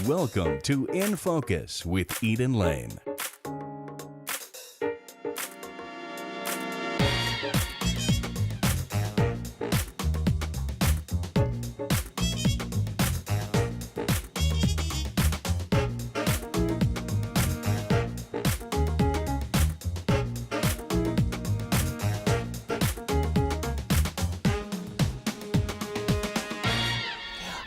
Welcome to In Focus with Eden Lane.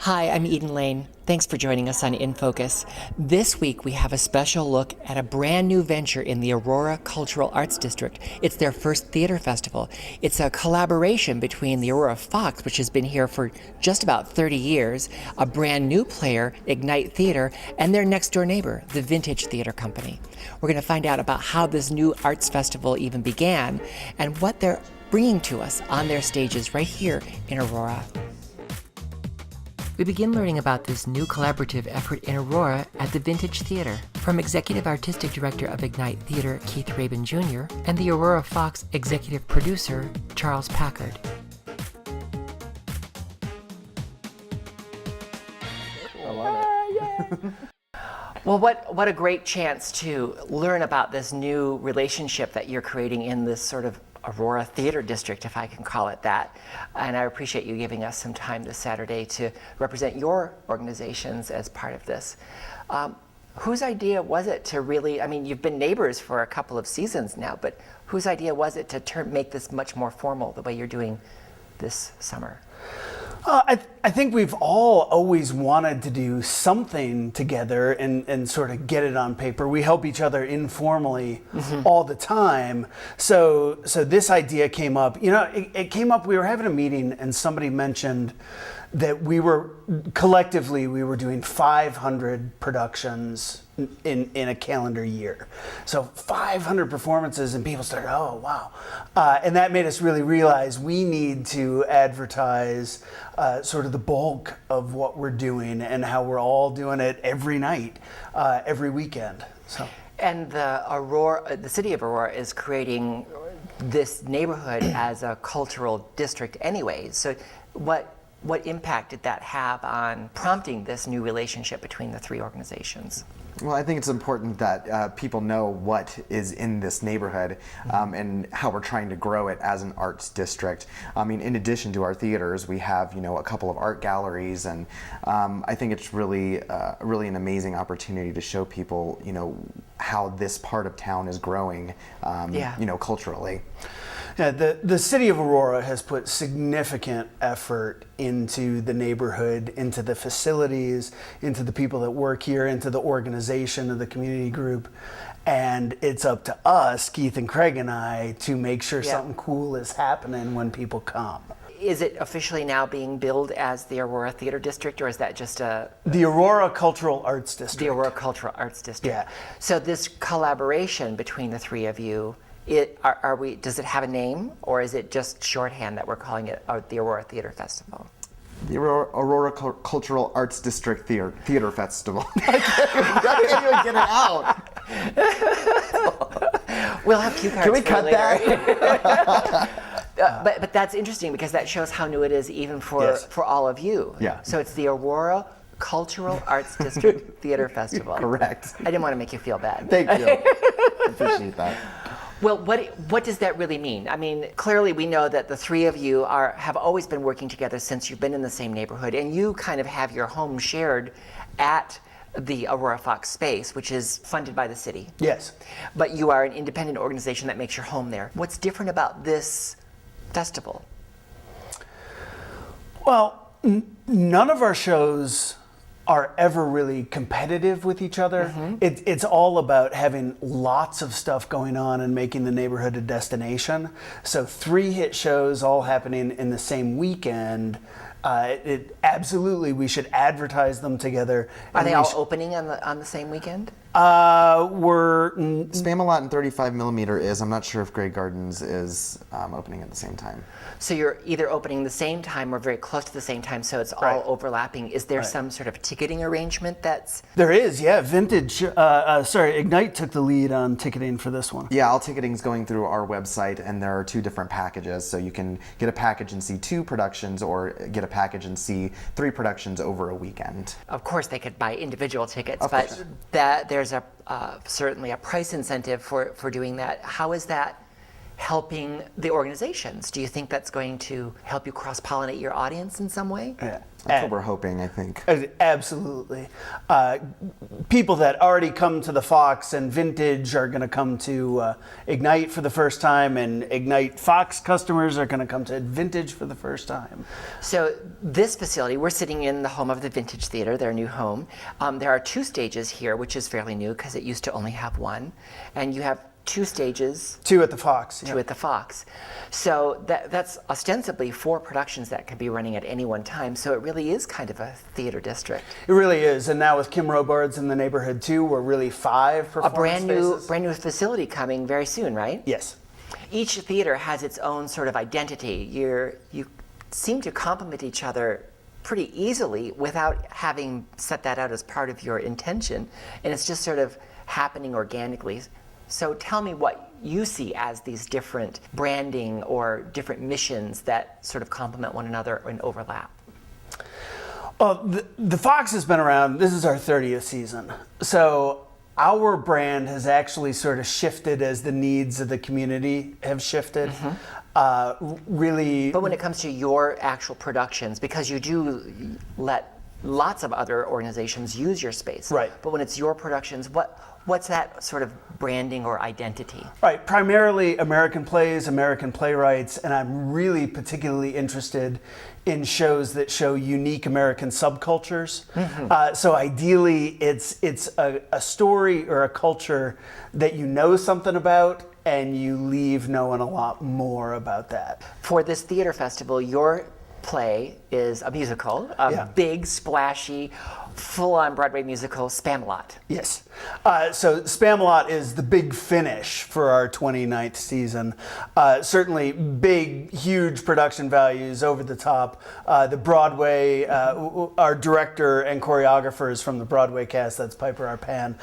Hi, I'm Eden Lane. Thanks for joining us on In Focus. This week we have a special look at a brand new venture in the Aurora Cultural Arts District. It's their first theater festival. It's a collaboration between the Aurora Fox, which has been here for just about 30 years, a brand new player, Ignite Theater, and their next door neighbor, the Vintage Theater Company. We're going to find out about how this new arts festival even began and what they're bringing to us on their stages right here in Aurora. We begin learning about this new collaborative effort in Aurora at the Vintage Theater from Executive Artistic Director of Ignite Theater, Keith Rabin Jr., and the Aurora Fox Executive Producer, Charles Packard. I love it. Well, what a great chance to learn about this new relationship that you're creating in this sort of Aurora Theater District, if I can call it that. And I appreciate you giving us some time this Saturday to represent your organizations as part of this. Whose idea was it to really, I mean, you've been neighbors for a couple of seasons now, but whose idea was it to make this much more formal the way you're doing this summer? I think we've all always wanted to do something together and sort of get it on paper. We help each other informally all the time. So this idea came up. You know, it came up, we were having a meeting and somebody mentioned that we were doing 500 productions in a calendar year. So 500 performances, and people started, oh, wow. And that made us really realize we need to advertise sort of the bulk of what we're doing and how we're all doing it every night, every weekend. So. And the city of Aurora is creating this neighborhood as a cultural district anyway. So what impact did that have on prompting this new relationship between the three organizations? Well, I think it's important that people know what is in this neighborhood and how we're trying to grow it as an arts district. I mean, in addition to our theaters, we have, you know, a couple of art galleries, and I think it's really an amazing opportunity to show people, you know, how this part of town is growing, you know, culturally. Yeah, the city of Aurora has put significant effort into the neighborhood, into the facilities, into the people that work here, into the organization of the community group. And it's up to us, Keith and Craig and I, to make sure something cool is happening when people come. Is it officially now being billed as the Aurora Theater District, or is that just the Aurora Cultural Arts District? The Aurora Cultural Arts District. Yeah. So this collaboration between the three of you, does it have a name, or is it just shorthand that we're calling it the Aurora Theater Festival? The Aurora Cultural Arts District Theater Festival. I can't even get it out. We'll have cue cards. Can we for cut later. that? But that's interesting because that shows how new it is even for all of you. Yeah. So it's the Aurora Cultural Arts District Theater Festival. Correct. I didn't want to make you feel bad. Thank you. Appreciate that. Well, what does that really mean? I mean, clearly we know that the three of you have always been working together since you've been in the same neighborhood, and you kind of have your home shared at the Aurora Fox space, which is funded by the city. Yes. But you are an independent organization that makes your home there. What's different about this festival? Well, none of our shows are ever really competitive with each other. It's all about having lots of stuff going on and making the neighborhood a destination. So 3 hit shows all happening in the same weekend. Absolutely, we should advertise them together. Are they all opening on the same weekend? SPAMALOT and 35 millimeter is. I'm not sure if Grey Gardens is opening at the same time. So you're either opening the same time or very close to the same time, so it's all overlapping. Is there some sort of ticketing arrangement that's... There is, yeah. Ignite took the lead on ticketing for this one. Yeah, all ticketing is going through our website, and there are 2 different packages. So you can get a package and see 2 productions, or get a package and see 3 productions over a weekend. Of course, they could buy individual tickets, Of but course. there's certainly a price incentive for doing that. How is that helping the organizations? Do you think that's going to help you cross-pollinate your audience in some way? Yeah. That's what we're hoping, I think. Absolutely. People that already come to the Fox and Vintage are going to come to Ignite for the first time, and Ignite Fox customers are going to come to Vintage for the first time. So this facility, we're sitting in the home of the Vintage Theater, their new home. There are 2 stages here, which is fairly new because it used to only have 1. And you have 2 stages. 2 at the Fox. 2 at the Fox. So that's ostensibly 4 productions that could be running at any one time. So it really is kind of a theater district. It really is. And now with Kim Robards in the neighborhood too, we're really 5 performance spaces. Brand new facility coming very soon, right? Yes. Each theater has its own sort of identity. You seem to complement each other pretty easily without having set that out as part of your intention. And it's just sort of happening organically. So tell me what you see as these different branding or different missions that sort of complement one another and overlap. Well, the Fox has been around. This is our 30th season. So our brand has actually sort of shifted as the needs of the community have shifted. Really. But when it comes to your actual productions, because you do let lots of other organizations use your space. Right. But when it's your productions, what's that sort of branding or identity? Right, primarily American plays, American playwrights, and I'm really particularly interested in shows that show unique American subcultures. So ideally, it's a story or a culture that you know something about, and you leave knowing a lot more about that. For this theater festival, your play is a musical, big, splashy, full-on Broadway musical, SPAMALOT. Yes. So SPAMALOT is the big finish for our 29th season. Certainly big, huge production values, over the top. The Broadway, our director and choreographers from the Broadway cast, that's Piper Arpan,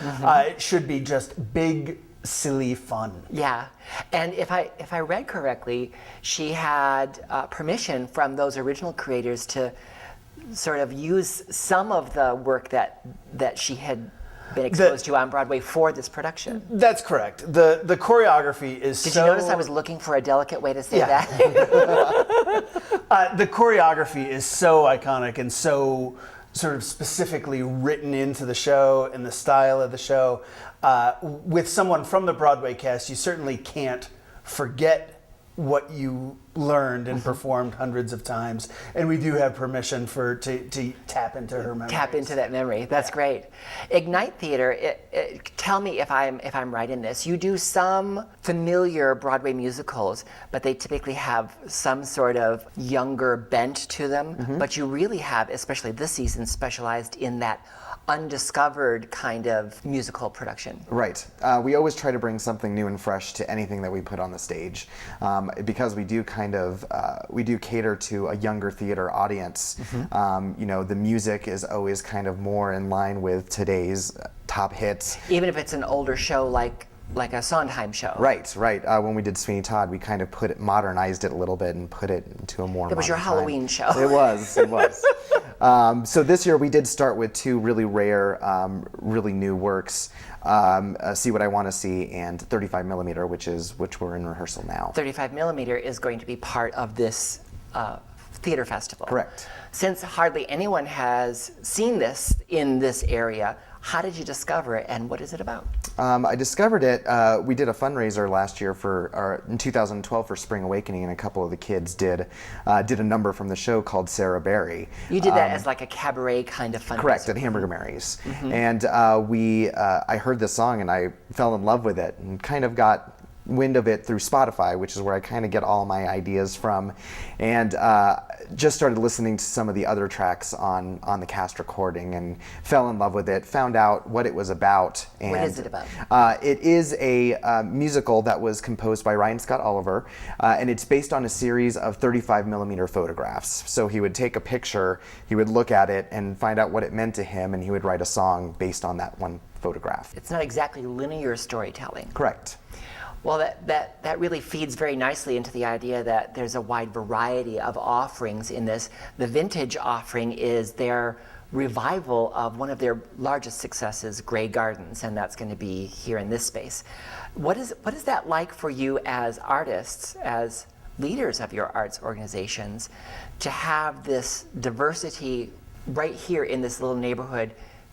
it should be just big, silly fun. Yeah, and if I read correctly, she had permission from those original creators to sort of use some of the work that she had been exposed to on Broadway for this production. That's correct. The choreography is Did you notice I was looking for a delicate way to say that? The choreography is so iconic and so sort of specifically written into the show and the style of the show. With someone from the Broadway cast, you certainly can't forget what you learned and performed hundreds of times, and we do have permission to tap into her memory. Tap into that memory. That's great. Ignite Theater. Tell me if I'm right in this. You do some familiar Broadway musicals, but they typically have some sort of younger bent to them. But you really have, especially this season, specialized in that undiscovered kind of musical production. Right. We always try to bring something new and fresh to anything that we put on the stage, because we do cater to a younger theater audience. The music is always kind of more in line with today's top hits. Even if it's an older show like a Sondheim show. Right. When we did Sweeney Todd, we kind of modernized it a little bit and put it into a more It was your modern Halloween time. show. It was. So this year we did start with 2 really rare, really new works, See What I Want to See and 35 millimeter, which we're in rehearsal now. 35 millimeter is going to be part of this theater festival. Correct. Since hardly anyone has seen this in this area, how did you discover it and what is it about? I discovered it, we did a fundraiser last year in 2012 for Spring Awakening, and a couple of the kids did a number from the show called Sarah Berry. You did that as like a cabaret kind of fundraiser. Correct, at Hamburger Mary's. And I heard this song and I fell in love with it and kind of got wind of it through Spotify, which is where I kind of get all my ideas from, and just started listening to some of the other tracks on the cast recording and fell in love with it, found out what it was about. And what is it about? it is a musical that was composed by Ryan Scott Oliver, and it's based on a series of 35 millimeter photographs. So he would take a picture, he would look at it and find out what it meant to him, and he would write a song based on that one photograph. It's not exactly linear storytelling. Correct. Well, that really feeds very nicely into the idea that there's a wide variety of offerings in this. The vintage offering is their revival of one of their largest successes, Grey Gardens, and that's going to be here in this space. What is that like for you as artists, as leaders of your arts organizations, to have this diversity right here in this little neighborhood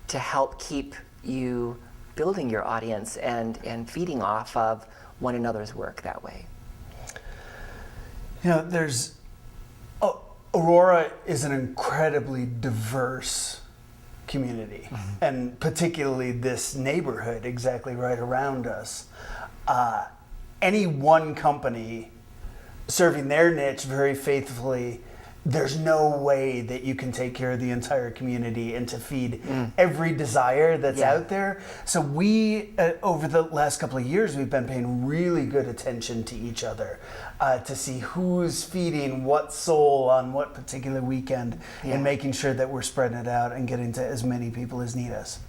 to help keep you building your audience and feeding off of one another's work that way? You know, Aurora is an incredibly diverse community, and particularly this neighborhood exactly right around us. Any one company serving their niche very faithfully, there's no way that you can take care of the entire community and to feed every desire that's out there. So we, over the last couple of years, we've been paying really good attention to each other to see who's feeding what soul on what particular weekend and making sure that we're spreading it out and getting to as many people as need us.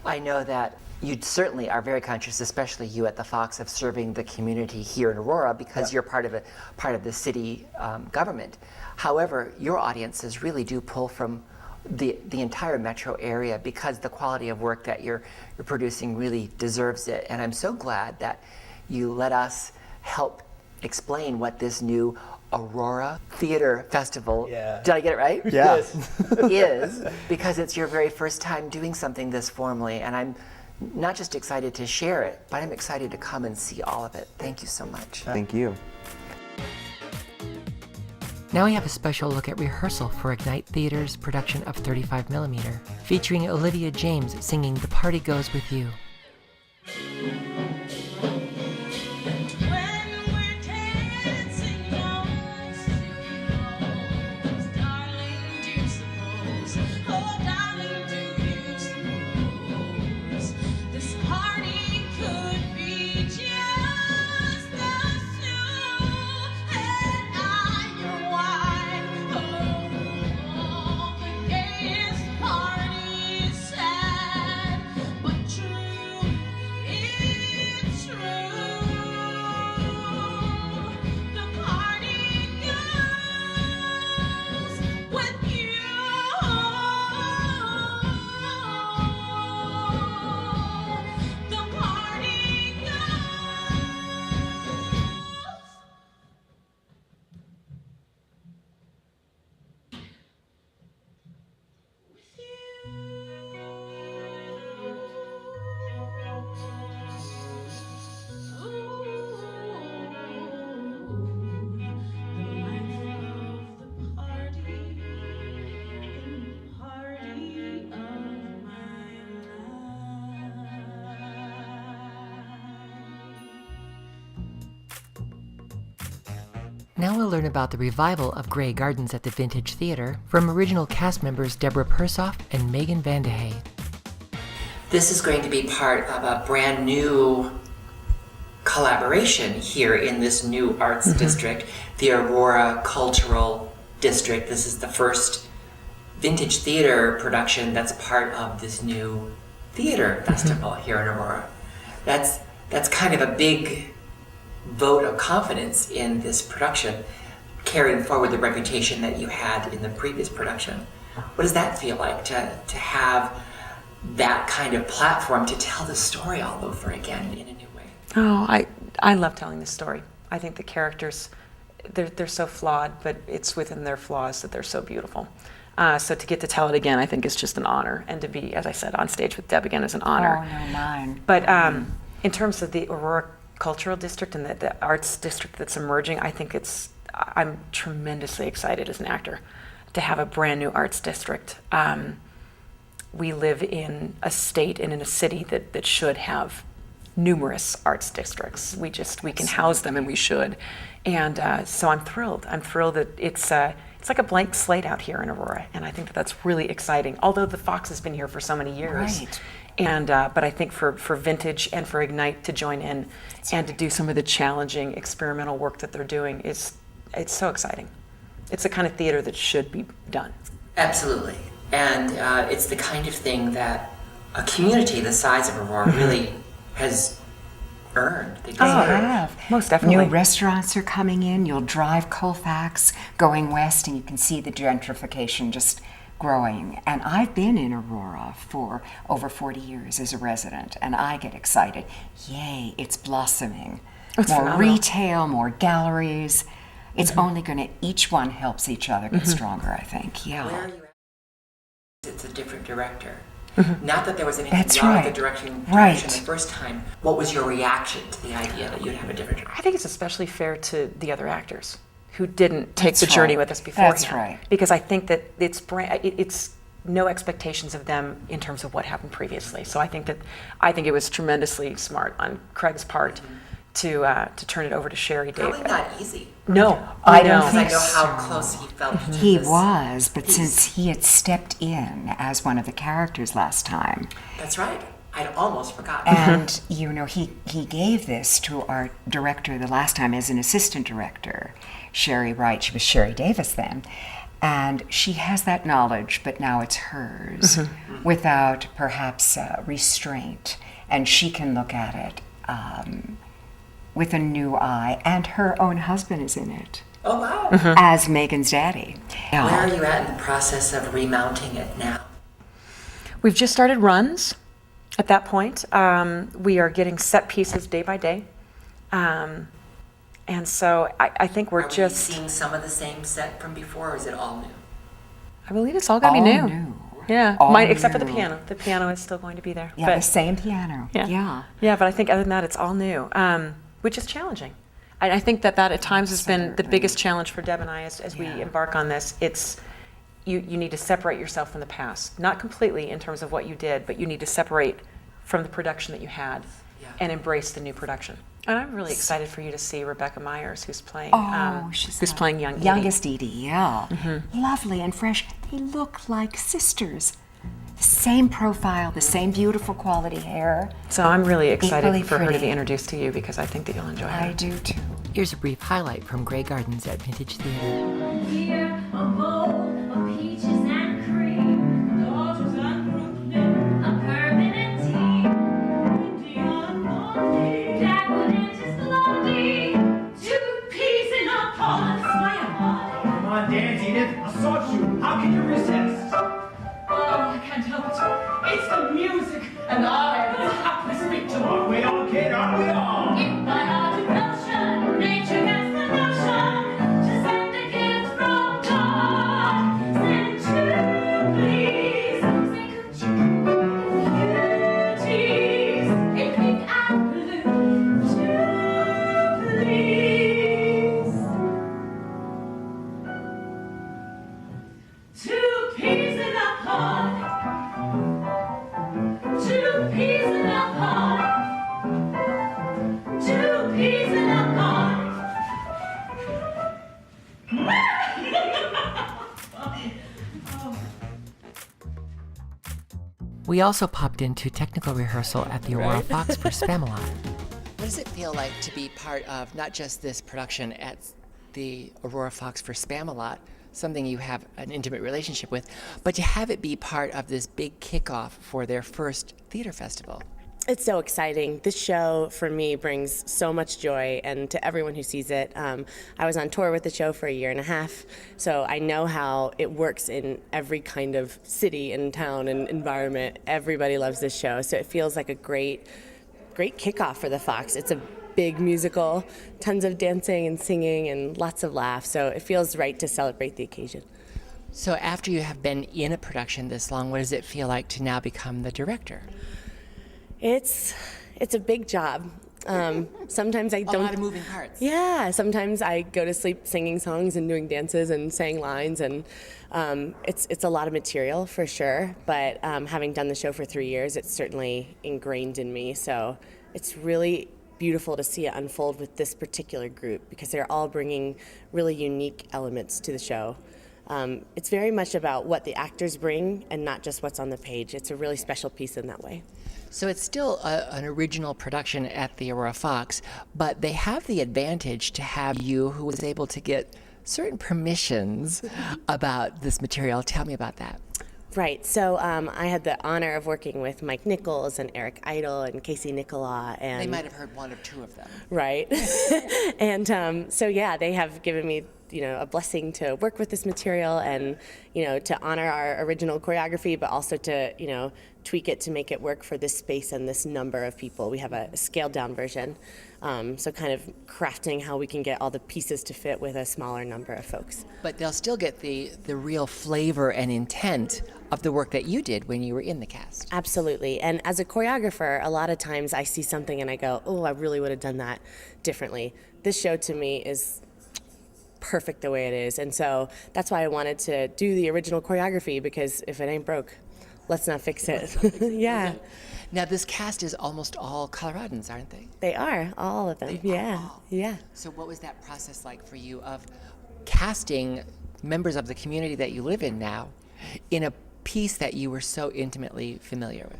I know that you certainly are very conscious, especially you at the Fox, of serving the community here in Aurora because you're part of the city government. However, your audiences really do pull from the entire metro area because the quality of work that you're producing really deserves it. And I'm so glad that you let us help explain what this new Aurora Theater Festival, did I get it right? Yeah. is, because it's your very first time doing something this formally. And I'm not just excited to share it, but I'm excited to come and see all of it. Thank you so much. Thank you. Now we have a special look at rehearsal for Ignite Theater's production of 35mm, featuring Olivia James singing The Party Goes With You. Now we'll learn about the revival of Grey Gardens at the Vintage Theater from original cast members Deborah Persoff and Megan Vandehey. This is going to be part of a brand new collaboration here in this new arts district, the Aurora Cultural District. This is the first vintage theater production that's part of this new theater festival here in Aurora. That's kind of a big vote of confidence in this production, carrying forward the reputation that you had in the previous production. What does that feel like to have that kind of platform to tell the story all over again in a new way? Oh, I love telling this story. I think the characters, they're so flawed, but it's within their flaws that they're so beautiful. So to get to tell it again, I think is just an honor, and to be, as I said, on stage with Deb again is an honor. Oh, no, mine. But in terms of the Aurora Cultural District and the arts district that's emerging, I think I'm tremendously excited as an actor to have a brand new arts district. We live in a state and in a city that should have numerous arts districts. We can house them, and we should. And so I'm thrilled. I'm thrilled that it's like a blank slate out here in Aurora, and I think that that's really exciting. Although the Fox has been here for so many years, Right. And but I think for Vintage and for Ignite to join in and to do some of the challenging experimental work that they're doing it's so exciting. It's the kind of theater that should be done. Absolutely. And it's the kind of thing that a community the size of Aurora really has earned. They deserve. Most definitely. New restaurants are coming in. You'll drive Colfax going west, and you can see the gentrification just growing. And I've been in Aurora for over 40 years as a resident, and I get excited. Yay, it's blossoming. It's more phenomenal. retail, more galleries. It's only going to, each one helps each other get stronger, I think. Yeah. Where are you at? It's a different director. Not that there was anything That's wrong right. with the direction Right. the first time. What was your reaction to the idea that you'd have a different director? I think it's especially fair to the other actors who didn't take the That's journey right. with us beforehand. That's right. Because I think that it's no expectations of them in terms of what happened previously. So I think it was tremendously smart on Craig's part to turn it over to Sherry Probably David. not easy. No, I don't Because I think know how so. close he felt to He this was, but piece. since he had stepped in as one of the characters last time, That's right. I'd almost forgotten. and he gave this to our director the last time as an assistant director, Sherry Wright. She was Sherry Davis then, and she has that knowledge, but now it's hers without perhaps restraint, and she can look at it with a new eye. And her own husband is in it Oh, wow. as Megan's daddy. Where are you at in the process of remounting it now? We've just started runs at that point. We are getting set pieces day by day. And so I think we're Are we just, seeing some of the same set from before, or is it all new? I believe it's all going to be All new. new. Yeah, All except for the new. piano. The piano is still going to be there. Yeah, but, the same piano. Yeah, but I think other than that, it's all new, which is challenging. I think that at times has been the Certainly. biggest challenge for Deb and I as we embark on this. It's you need to separate yourself from the past, not completely in terms of what you did, but you need to separate from the production that you had and embrace the new production. And I'm really excited for you to see Rebecca Myers, who's playing She's who's playing young Edie. youngest Edie, yeah. Lovely and fresh. They look like sisters. The same profile, the same beautiful quality hair. So I'm really excited Equally for her to pretty. be introduced to you because I think that you'll enjoy her. I do too. Here's a brief highlight from Grey Gardens at Vintage Theater. Here, a bowl of peaches and cream, daughters and Brooklyn, a permanent team. Dion Monty, Dagwood and his blondie, 2 peas in a pod, Come on, dance, Edith. I saw you. How can you resist? Oh, I can't help it. It's the music, and I will have to speak to Aren't we all, kid? Aren't we all? In my art of notion, nature gets the notion to send a gift from God. Send 2, please. Send cuties in pink and blue. 2, please. 2 peas in a pod. 2 peas in a pod. 2 peas in a pod. We also popped into technical rehearsal at the Aurora Fox for SPAMALOT. What does it feel like to be part of not just this production at the Aurora Fox for SPAMALOT, something you have an intimate relationship with, but to have it be part of this big kickoff for their first theater festival? It's so exciting. This show, for me, brings so much joy, and to everyone who sees it. I was on tour with the show for 1.5 years, so I know how it works in every kind of city and town and environment. Everybody loves this show, so it feels like a great kickoff for the Fox. It's a big musical, tons of dancing and singing and lots of laughs, so it feels right to celebrate the occasion. So after you have been in a production this long, what does it feel like to now become the director? It's a big job. Sometimes I don't. A lot of moving parts. Yeah, sometimes I go to sleep singing songs and doing dances and saying lines, and it's a lot of material for sure. But having done the show for 3 years, it's certainly ingrained in me. So it's really beautiful to see it unfold with this particular group because they're all bringing really unique elements to the show. It's very much about what the actors bring and not just what's on the page. It's a really special piece in that way. So it's still an original production at the Aurora Fox, but they have the advantage to have you, who was able to get certain permissions about this material. Tell me about that. Right. So I had the honor of working with Mike Nichols and Eric Idle and Casey Nicola. And They might have heard one or two of them. Right. And so, yeah, they have given me, a blessing to work with this material and, to honor our original choreography, but also to, tweak it to make it work for this space and this number of people. We have a scaled down version. So kind of crafting how we can get all the pieces to fit with a smaller number of folks. But they'll still get the real flavor and intent of the work that you did when you were in the cast. Absolutely. And as a choreographer, a lot of times I see something and I go, oh, I really would have done that differently. This show to me is perfect the way it is. And so that's why I wanted to do the original choreography, because if it ain't broke, let's not fix it. Yeah. Now, this cast is almost all Coloradans, aren't they? They are, all of them. Yeah. Yeah. So what was that process like for you of casting members of the community that you live in now in a piece that you were so intimately familiar with?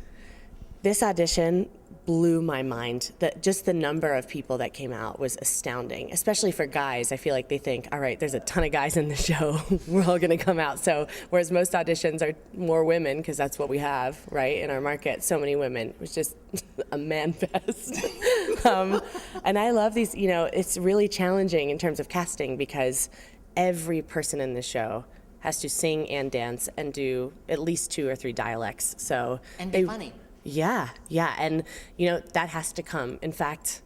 This audition blew my mind. Just the number of people that came out was astounding, especially for guys. I feel like they think, all right, there's a ton of guys in the show. We're all going to come out. So whereas most auditions are more women, because that's what we have, right, in our market, so many women. It was just a man fest. And I love these, it's really challenging in terms of casting because every person in the show has to sing and dance and do at least 2 or 3 dialects. So and be funny. Yeah, and that has to come. In fact,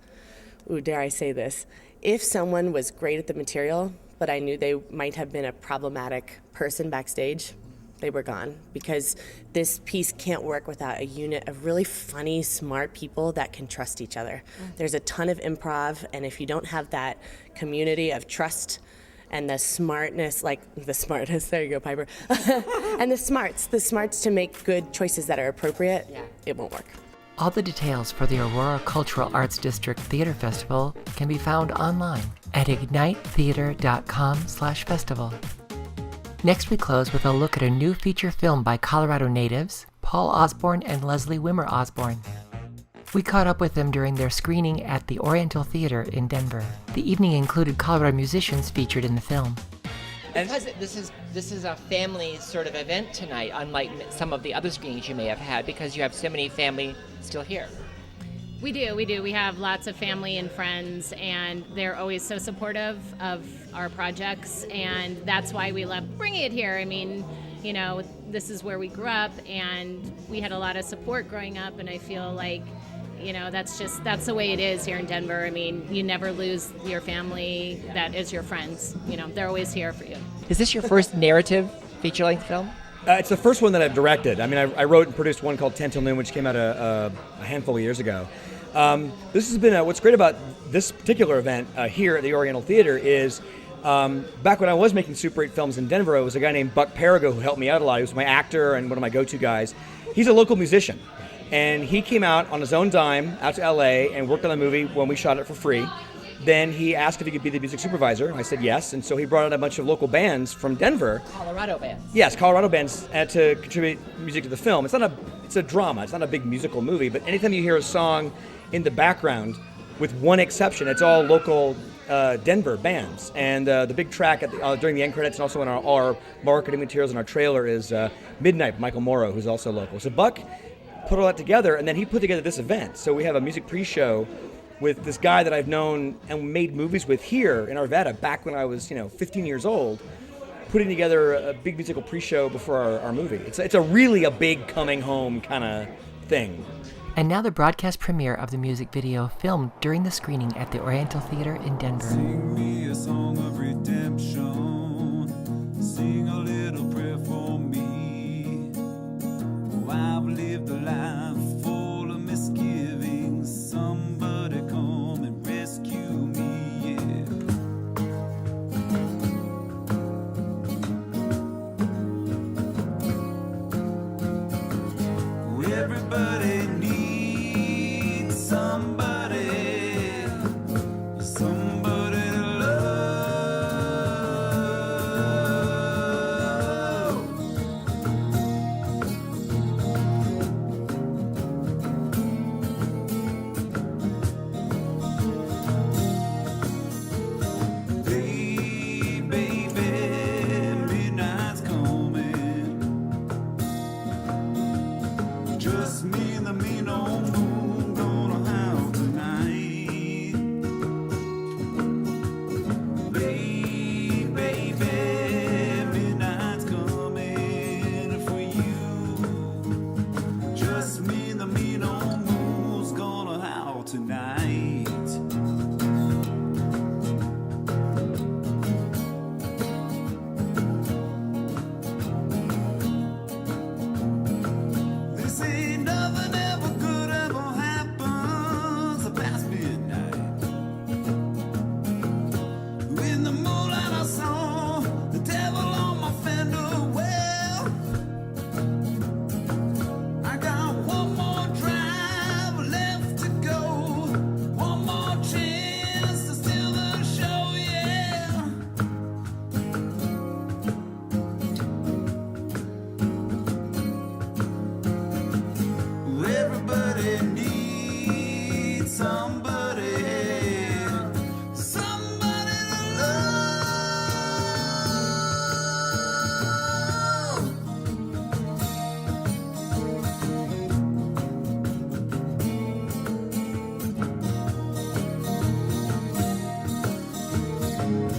dare I say this, if someone was great at the material, but I knew they might have been a problematic person backstage, they were gone, because this piece can't work without a unit of really funny, smart people that can trust each other. There's a ton of improv, and if you don't have that community of trust and the smartness, there you go, Piper, and the smarts to make good choices that are appropriate, it won't work. All the details for the Aurora Cultural Arts District Theater Festival can be found online at ignitetheater.com/festival. Next, we close with a look at a new feature film by Colorado natives, Paul Osborne and Leslie Wimmer Osborne. We caught up with them during their screening at the Oriental Theater in Denver. The evening included Colorado musicians featured in the film. Because this is a family sort of event tonight, unlike some of the other screenings you may have had, because you have so many family still here. We do. We have lots of family and friends, and they're always so supportive of our projects, and that's why we love bringing it here. I mean, this is where we grew up, and we had a lot of support growing up, and I feel like that's the way it is here in Denver. I mean, you never lose your family that is your friends. They're always here for you. Is this your first narrative feature-length film? It's the first one that I've directed. I mean, I wrote and produced one called 10 Till Noon, which came out a handful of years ago. This has been what's great about this particular event here at the Oriental Theater is back when I was making Super 8 films in Denver, it was a guy named Buck Perigo who helped me out a lot. He was my actor and one of my go-to guys. He's a local musician. And he came out on his own dime out to LA and worked on the movie when we shot it for free. Then he asked if he could be the music supervisor. I said yes, and so he brought out a bunch of local bands from Denver. Colorado bands. Yes, Colorado bands to contribute music to the film. It's a drama. It's not a big musical movie, but anytime you hear a song in the background, with one exception, it's all local Denver bands. And the big track during the end credits and also in our marketing materials and our trailer is Midnight by Michael Morrow, who's also local. So Buck put all that together, and then he put together this event. So we have a music pre-show with this guy that I've known and made movies with here in Arvada back when I was 15 years old, putting together a big musical pre-show before our movie. It's a really a big coming home kind of thing. And now the broadcast premiere of the music video filmed during the screening at the Oriental Theater in Denver. Sing me a song of redemption, sing a little prayer for me. Oh, I've lived a life full of misgivings, somebody come and rescue me, yeah. Everybody needs somebody. Just me and the mean old moon gonna howl tonight. Baby, midnight's coming for you. Just me and the mean old moon's gonna howl tonight. This ain't nothing ever good ever happens past midnight. In the moonlight I saw the devil on my fender well. I got one more drive left to go, one more chance to steal the show, yeah. Everybody needs somebody to love.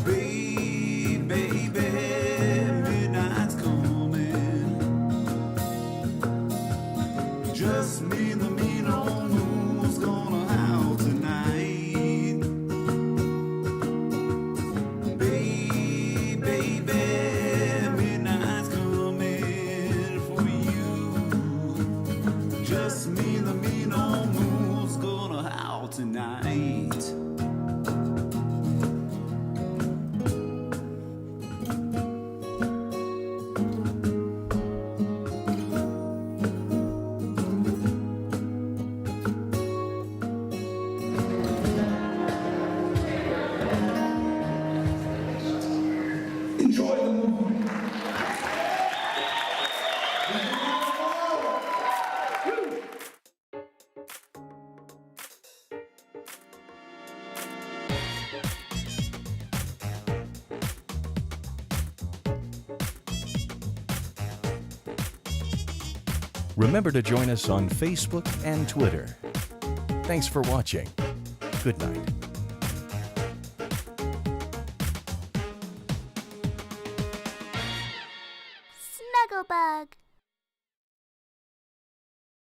Baby, midnight's coming. Just me and the mean old moon's gonna howl tonight. Baby, midnight's coming for you. Just me and the mean old moon's gonna howl tonight. Enjoy the movie. Remember to join us on Facebook and Twitter. Thanks for watching. Good night. Snugglebug.